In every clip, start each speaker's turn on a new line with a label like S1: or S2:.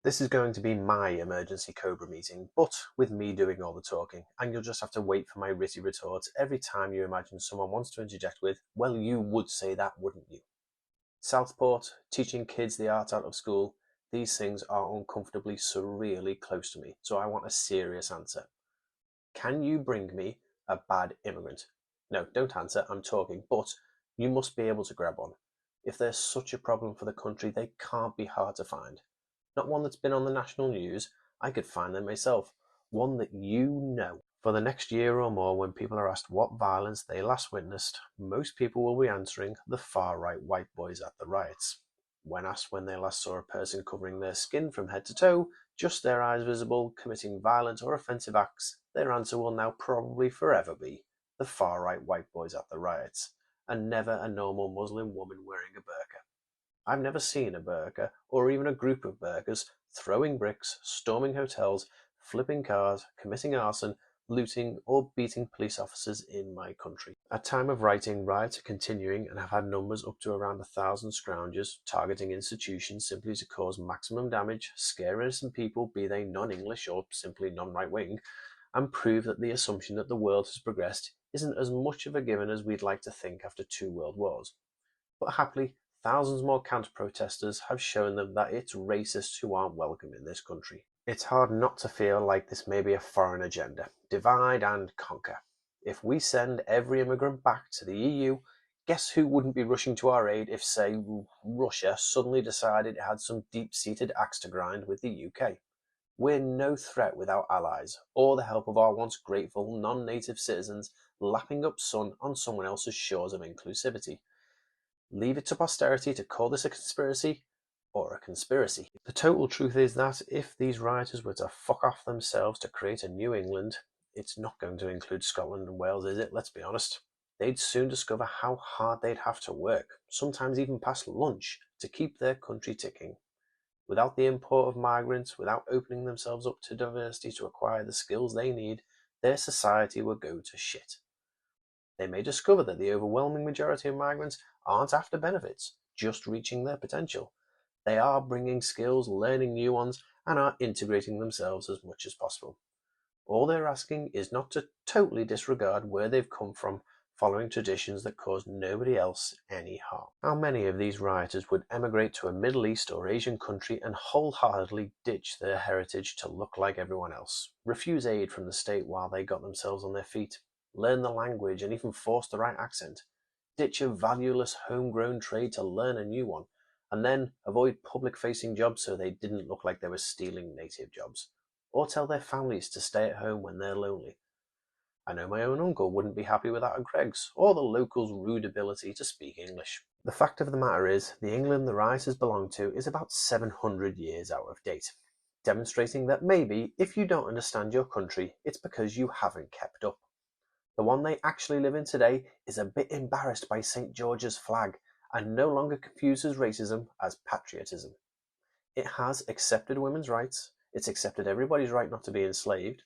S1: This is going to be my emergency Cobra meeting, but with me doing all the talking, and you'll just have to wait for my witty retorts every time you imagine someone wants to interject with, "Well, you would say that, wouldn't you?" Southport, teaching kids the art out of school, these things are uncomfortably, surreally close to me, so I want a serious answer. Can you bring me a bad immigrant? No, don't answer, I'm talking, but you must be able to grab one. If there's such a problem for the country, they can't be hard to find. Not one that's been on the national news. I could find them myself. One that you know. For the next year or more, when people are asked what violence they last witnessed, most people will be answering the far-right white boys at the riots. When asked when they last saw a person covering their skin from head to toe, just their eyes visible, committing violent or offensive acts, their answer will now probably forever be the far-right white boys at the riots, and never a normal Muslim woman wearing a burqa. I've never seen a burqa, or even a group of burqas, throwing bricks, storming hotels, flipping cars, committing arson, looting, or beating police officers in my country. At time of writing, riots are continuing and have had numbers up to around 1,000 scroungers, targeting institutions simply to cause maximum damage, scare innocent people, be they non-English or simply non-right-wing, and prove that the assumption that the world has progressed isn't as much of a given as we'd like to think after 2 world wars. But happily, thousands more counter-protesters have shown them that it's racists who aren't welcome in this country. It's hard not to feel like this may be a foreign agenda. Divide and conquer. If we send every immigrant back to the EU, guess who wouldn't be rushing to our aid if, say, Russia suddenly decided it had some deep-seated axe to grind with the UK? We're no threat without allies, or the help of our once grateful non-native citizens lapping up sun on someone else's shores of inclusivity. Leave it to posterity to call this a conspiracy or a conspiracy. The total truth is that if these rioters were to fuck off themselves to create a New England, it's not going to include Scotland and Wales, is it? Let's be honest. They'd soon discover how hard they'd have to work, sometimes even past lunch, to keep their country ticking. Without the import of migrants, without opening themselves up to diversity to acquire the skills they need, their society would go to shit. They may discover that the overwhelming majority of migrants aren't after benefits, just reaching their potential. They are bringing skills, learning new ones, and are integrating themselves as much as possible. All they're asking is not to totally disregard where they've come from, following traditions that cause nobody else any harm. How many of these rioters would emigrate to a Middle East or Asian country and wholeheartedly ditch their heritage to look like everyone else, refuse aid from the state while they got themselves on their feet, learn the language and even force the right accent, ditch a valueless homegrown trade to learn a new one, and then avoid public-facing jobs so they didn't look like they were stealing native jobs, or tell their families to stay at home when they're lonely? I know my own uncle wouldn't be happy with that at Greg's, or the locals' rude ability to speak English. The fact of the matter is, the England the rioters belong to is about 700 years out of date, demonstrating that maybe, if you don't understand your country, it's because you haven't kept up. The one they actually live in today is a bit embarrassed by St. George's flag, and no longer confuses racism as patriotism. It has accepted women's rights, it's accepted everybody's right not to be enslaved,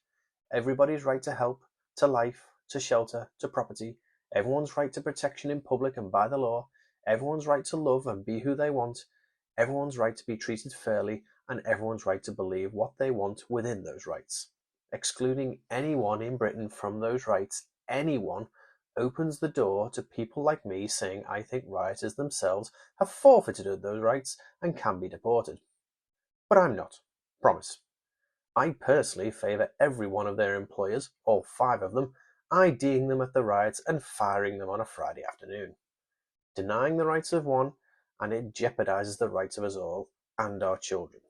S1: everybody's right to help, to life, to shelter, to property, everyone's right to protection in public and by the law, everyone's right to love and be who they want, everyone's right to be treated fairly, and everyone's right to believe what they want within those rights. Excluding anyone in Britain from those rights, anyone, opens the door to people like me saying I think rioters themselves have forfeited those rights and can be deported. But I'm not. Promise. I personally favour every one of their employers, all 5 of them, IDing them at the riots and firing them on a Friday afternoon. Denying the rights of one, and it jeopardises the rights of us all, and our children.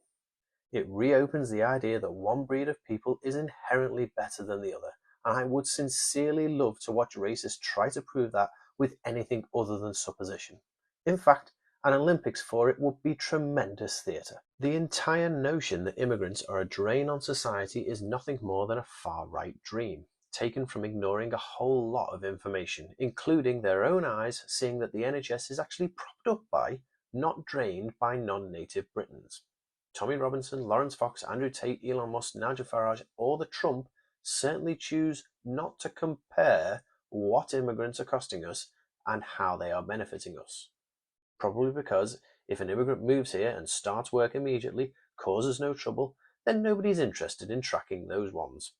S1: It reopens the idea that one breed of people is inherently better than the other, and I would sincerely love to watch racists try to prove that with anything other than supposition. In fact, an Olympics for it would be tremendous theatre. The entire notion that immigrants are a drain on society is nothing more than a far-right dream, taken from ignoring a whole lot of information, including their own eyes seeing that the NHS is actually propped up by, not drained by non-native Britons. Tommy Robinson, Lawrence Fox, Andrew Tate, Elon Musk, Nigel Farage, or the Trump certainly choose not to compare what immigrants are costing us and how they are benefiting us. Probably because if an immigrant moves here and starts work immediately, causes no trouble, then nobody's interested in tracking those ones.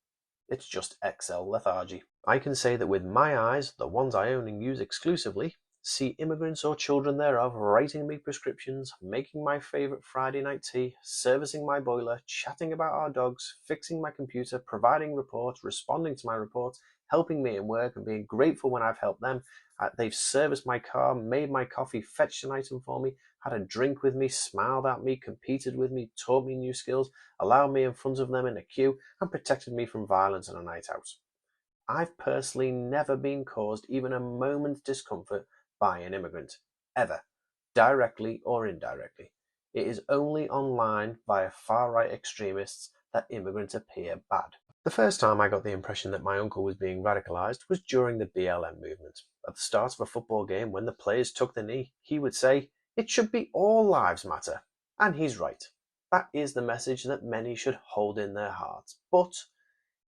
S1: It's just Excel lethargy. I can say that with my eyes, the ones I own and use exclusively, see immigrants or children thereof writing me prescriptions, making my favourite Friday night tea, servicing my boiler, chatting about our dogs, fixing my computer, providing reports, responding to my reports, helping me in work and being grateful when I've helped them. They've serviced my car, made my coffee, fetched an item for me, had a drink with me, smiled at me, competed with me, taught me new skills, allowed me in front of them in a queue, and protected me from violence on a night out. I've personally never been caused even a moment's discomfort by an immigrant, ever, directly or indirectly. It is only online via far-right extremists that immigrants appear bad. The first time I got the impression that my uncle was being radicalised was during the BLM movement. At the start of a football game, when the players took the knee, he would say, "It should be all lives matter." And he's right. That is the message that many should hold in their hearts. But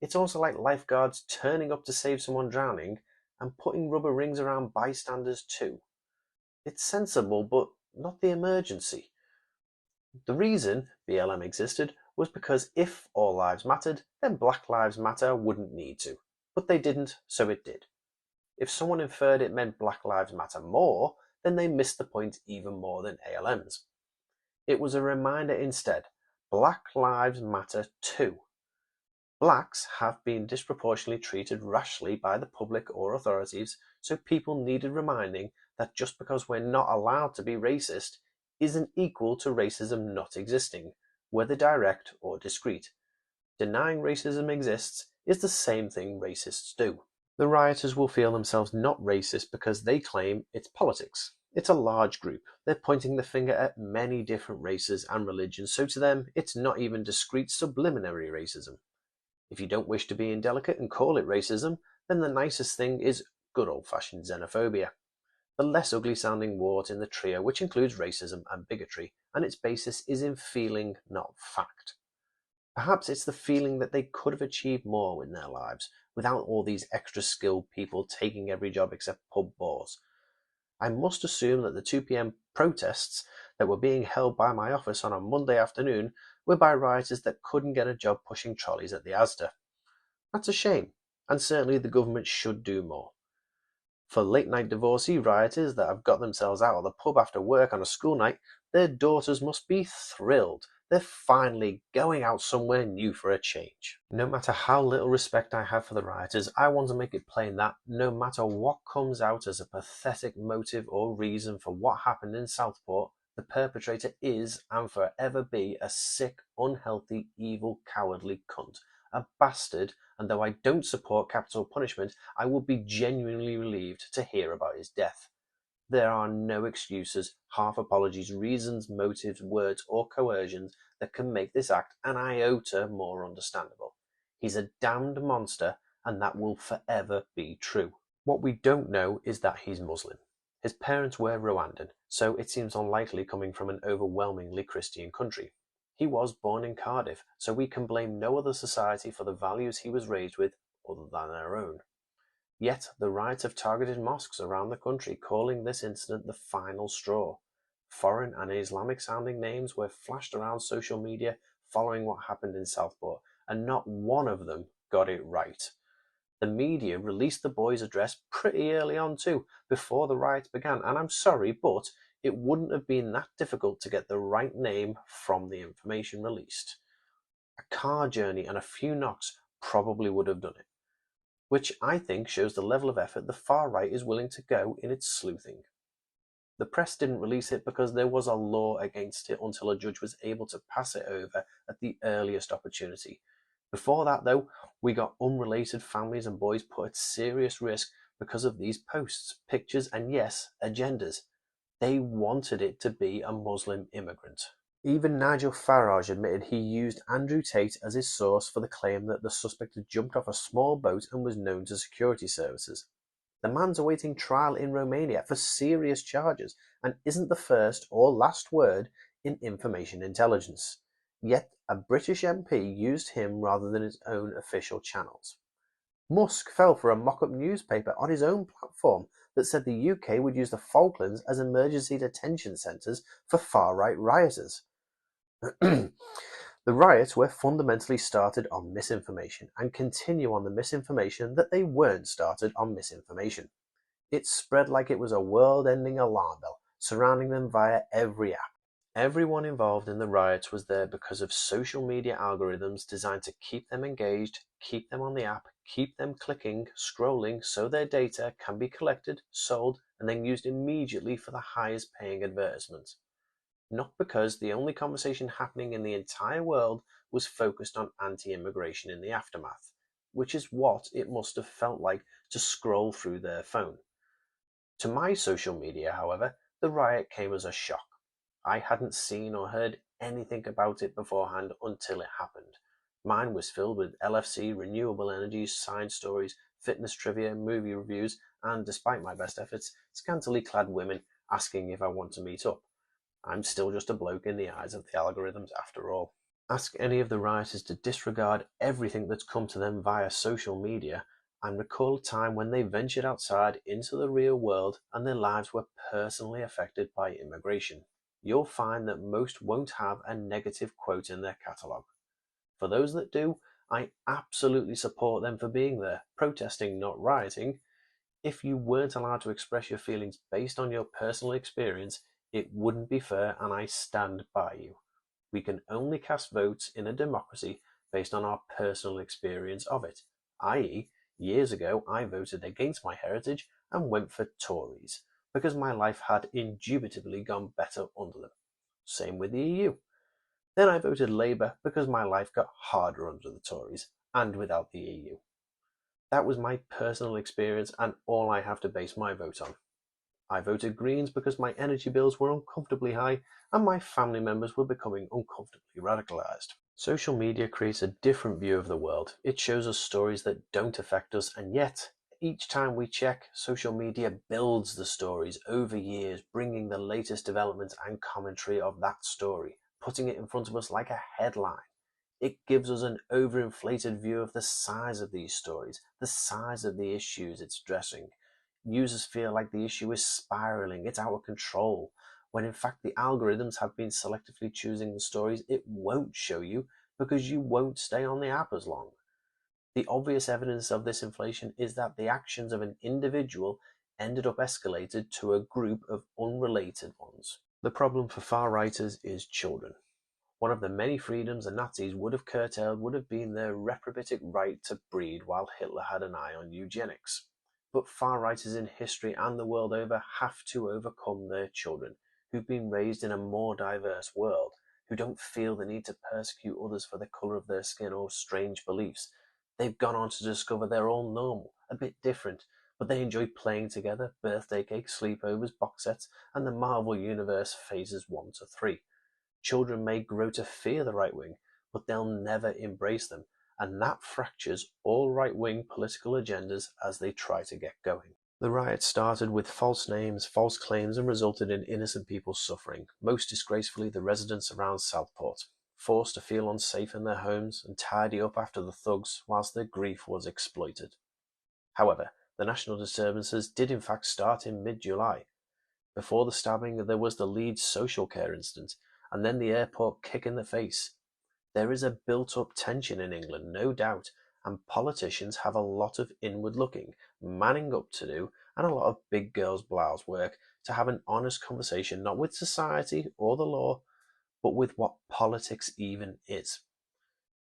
S1: it's also like lifeguards turning up to save someone drowning and putting rubber rings around bystanders too. It's sensible, but not the emergency. The reason BLM existed was because if all lives mattered, then Black Lives Matter wouldn't need to. But they didn't, so it did. If someone inferred it meant Black Lives Matter more, then they missed the point even more than ALMs. It was a reminder instead, Black Lives Matter too. Blacks have been disproportionately treated rashly by the public or authorities, so people needed reminding that just because we're not allowed to be racist isn't equal to racism not existing, whether direct or discreet. Denying racism exists is the same thing racists do. The rioters will feel themselves not racist because they claim it's politics. It's a large group. They're pointing the finger at many different races and religions, so to them it's not even discreet subliminary racism. If you don't wish to be indelicate and call it racism, then the nicest thing is good old-fashioned xenophobia. The less ugly-sounding wart in the trio, which includes racism and bigotry, and its basis is in feeling, not fact. Perhaps it's the feeling that they could have achieved more in their lives, without all these extra skilled people taking every job except pub bores. I must assume that the 2 p.m. protests that were being held by my office on a Monday afternoon were by rioters that couldn't get a job pushing trolleys at the Asda. That's a shame, and certainly the government should do more. For late-night divorcee rioters that have got themselves out of the pub after work on a school night, their daughters must be thrilled. They're finally going out somewhere new for a change. No matter how little respect I have for the rioters, I want to make it plain that no matter what comes out as a pathetic motive or reason for what happened in Southport, the perpetrator is and forever be a sick, unhealthy, evil, cowardly cunt. A bastard, and though I don't support capital punishment, I would be genuinely relieved to hear about his death. There are no excuses, half apologies, reasons, motives, words, or coercions that can make this act an iota more understandable. He's a damned monster, and that will forever be true. What we don't know is that he's Muslim. His parents were Rwandan, so it seems unlikely coming from an overwhelmingly Christian country. He was born in Cardiff, so we can blame no other society for the values he was raised with other than our own. Yet the riots have targeted mosques around the country, calling this incident the final straw. Foreign and Islamic-sounding names were flashed around social media following what happened in Southport, and not one of them got it right. The media released the boy's address pretty early on too, before the riots began, and I'm sorry, but it wouldn't have been that difficult to get the right name from the information released. A car journey and a few knocks probably would have done it, which I think shows the level of effort the far right is willing to go in its sleuthing. The press didn't release it because there was a law against it until a judge was able to pass it over at the earliest opportunity. Before that, though, we got unrelated families and boys put at serious risk because of these posts, pictures, and yes, agendas. They wanted it to be a Muslim immigrant. Even Nigel Farage admitted he used Andrew Tate as his source for the claim that the suspect had jumped off a small boat and was known to security services. The man's awaiting trial in Romania for serious charges and isn't the first or last word in information intelligence. Yet a British MP used him rather than his own official channels. Musk fell for a mock-up newspaper on his own platform that said the UK would use the Falklands as emergency detention centres for far-right rioters. The riots were fundamentally started on misinformation and continue on the misinformation that they weren't started on misinformation. It spread like it was a world-ending alarm bell, surrounding them via every app. Everyone involved in the riots was there because of social media algorithms designed to keep them engaged, keep them on the app, keep them clicking, scrolling so their data can be collected, sold, and then used immediately for the highest paying advertisements. Not because the only conversation happening in the entire world was focused on anti-immigration in the aftermath, which is what it must have felt like to scroll through their phone. To my social media, however, the riot came as a shock. I hadn't seen or heard anything about it beforehand until it happened. Mine was filled with LFC, renewable energies, science stories, fitness trivia, movie reviews, and despite my best efforts, scantily clad women asking if I want to meet up. I'm still just a bloke in the eyes of the algorithms after all. Ask any of the rioters to disregard everything that's come to them via social media and recall a time when they ventured outside into the real world and their lives were personally affected by immigration. You'll find that most won't have a negative quote in their catalogue. For those that do, I absolutely support them for being there, protesting, not rioting. If you weren't allowed to express your feelings based on your personal experience, it wouldn't be fair, and I stand by you. We can only cast votes in a democracy based on our personal experience of it, i.e., years ago I voted against my heritage and went for Tories, because my life had indubitably gone better under them. Same with the EU. Then I voted Labour because my life got harder under the Tories, and without the EU. That was my personal experience and all I have to base my vote on. I voted Greens because my energy bills were uncomfortably high and my family members were becoming uncomfortably radicalised. Social media creates a different view of the world. It shows us stories that don't affect us, and yet, each time we check, social media builds the stories over years, bringing the latest developments and commentary of that story, putting it in front of us like a headline. It gives us an overinflated view of the size of these stories, the size of the issues it's addressing. Users feel like the issue is spiraling, it's out of control, when in fact the algorithms have been selectively choosing the stories it won't show you because you won't stay on the app as long. The obvious evidence of this inflation is that the actions of an individual ended up escalated to a group of unrelated ones. The problem for far-righters is children. One of the many freedoms the Nazis would have curtailed would have been their reprobatic right to breed while Hitler had an eye on eugenics. But far-righters in history and the world over have to overcome their children, who've been raised in a more diverse world, who don't feel the need to persecute others for the colour of their skin or strange beliefs. They've gone on to discover they're all normal, a bit different, but they enjoy playing together, birthday cakes, sleepovers, box sets, and the Marvel Universe phases 1 to 3. Children may grow to fear the right wing, but they'll never embrace them, and that fractures all right-wing political agendas as they try to get going. The riot started with false names, false claims, and resulted in innocent people suffering, most disgracefully the residents around Southport, forced to feel unsafe in their homes and tidy up after the thugs whilst their grief was exploited. However, the national disturbances did in fact start in mid-July. Before the stabbing, there was the Leeds social care incident, and then the airport kick in the face. There is a built-up tension in England, no doubt, and politicians have a lot of inward-looking, manning up to do, and a lot of big girls' blouse work to have an honest conversation not with society or the law, but with what politics even is.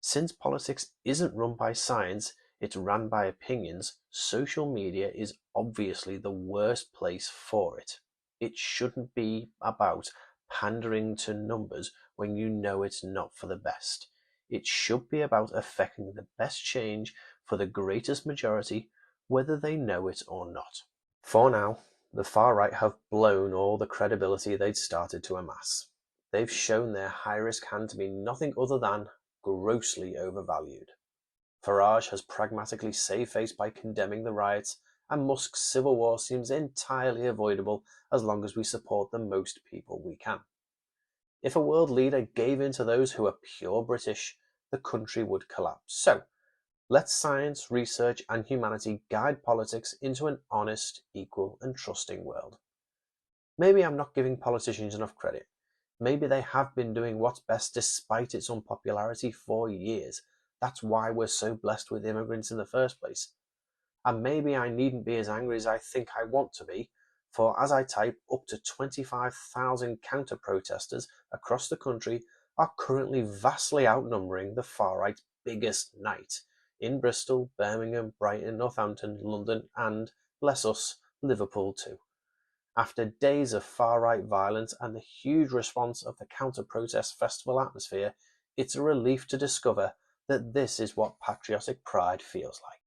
S1: Since politics isn't run by science, it's run by opinions, social media is obviously the worst place for it. It shouldn't be about pandering to numbers when you know it's not for the best. It should be about effecting the best change for the greatest majority, whether they know it or not. For now, the far right have blown all the credibility they'd started to amass. They've shown their high-risk hand to be nothing other than grossly overvalued. Farage has pragmatically saved face by condemning the riots, and Musk's civil war seems entirely avoidable as long as we support the most people we can. If a world leader gave in to those who are pure British, the country would collapse. So, let science, research, and humanity guide politics into an honest, equal, and trusting world. Maybe I'm not giving politicians enough credit. Maybe they have been doing what's best despite its unpopularity for years. That's why we're so blessed with immigrants in the first place. And maybe I needn't be as angry as I think I want to be, for as I type, up to 25,000 counter-protesters across the country are currently vastly outnumbering the far-right's biggest night in Bristol, Birmingham, Brighton, Northampton, London, and, bless us, Liverpool too. After days of far-right violence and the huge response of the counter-protest festival atmosphere, it's a relief to discover that this is what patriotic pride feels like.